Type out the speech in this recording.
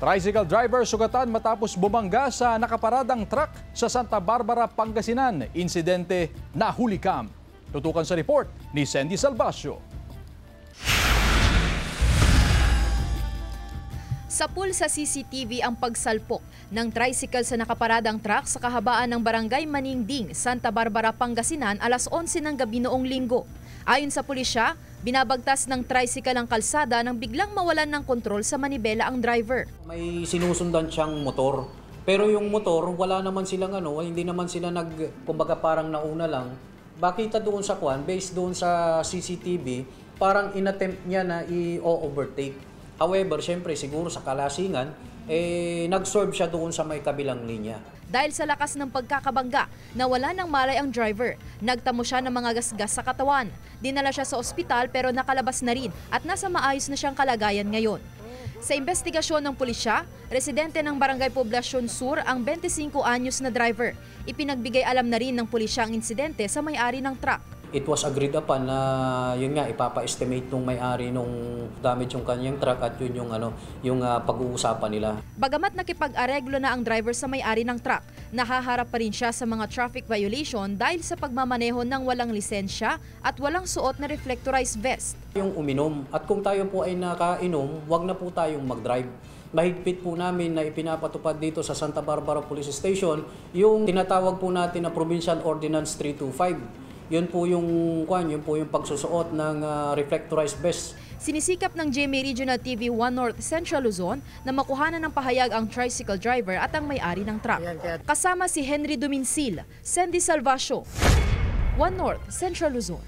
Tricycle driver sugatan matapos bumangga sa nakaparadang truck sa Santa Barbara, Pangasinan. Insidente nahulikam. Tutukan sa report ni Sandy Salvacio. Sa pool sa CCTV ang pagsalpok ng tricycle sa nakaparadang truck sa kahabaan ng Barangay Maningding, Santa Barbara, Pangasinan alas 11 ng gabi noong Linggo. Ayon sa pulisya, binabagtas ng tricycle ang kalsada nang biglang mawalan ng kontrol sa manibela ang driver. May sinusundan siyang motor, pero yung motor wala naman silang hindi naman sila kumbaga parang nauna lang. Bakita doon sa based doon sa CCTV, parang inattempt niya na i-overtake. However, syempre siguro sa kalasingan, nag-swerve siya doon sa may kabilang linya. Dahil sa lakas ng pagkakabangga, nawala ng malay ang driver. Nagtamo siya ng mga gasgas sa katawan. Dinala siya sa ospital pero nakalabas na rin at nasa maayos na siyang kalagayan ngayon. Sa investigasyon ng pulisya, residente ng Barangay Poblacion Sur ang 25 anyos na driver. Ipinagbigay alam na rin ng pulisya ang insidente sa may-ari ng truck. It was agreed upon na ipapa-estimate nung may-ari nung damage yung kanyang truck at yun yung pag-uusapan nila. Bagamat nakipag-areglo na ang driver sa may-ari ng truck, nahaharap pa rin siya sa mga traffic violation dahil sa pagmamaneho ng walang lisensya at walang suot na reflectorized vest. Yung uminom at kung tayo po ay nakainom, wag na po tayong mag-drive. Mahigpit po namin na ipinapatupad dito sa Santa Barbara Police Station yung tinatawag po natin na Provincial Ordinance 325. Yun po yung pagsusuot ng reflectorized vest. Sinisikap ng GMA Regional TV 1 North Central Luzon na makuhanan ng pahayag ang tricycle driver at ang may-ari ng truck. Kasama si Henry Duminsil, Sandy Salvacio, 1 North Central Luzon.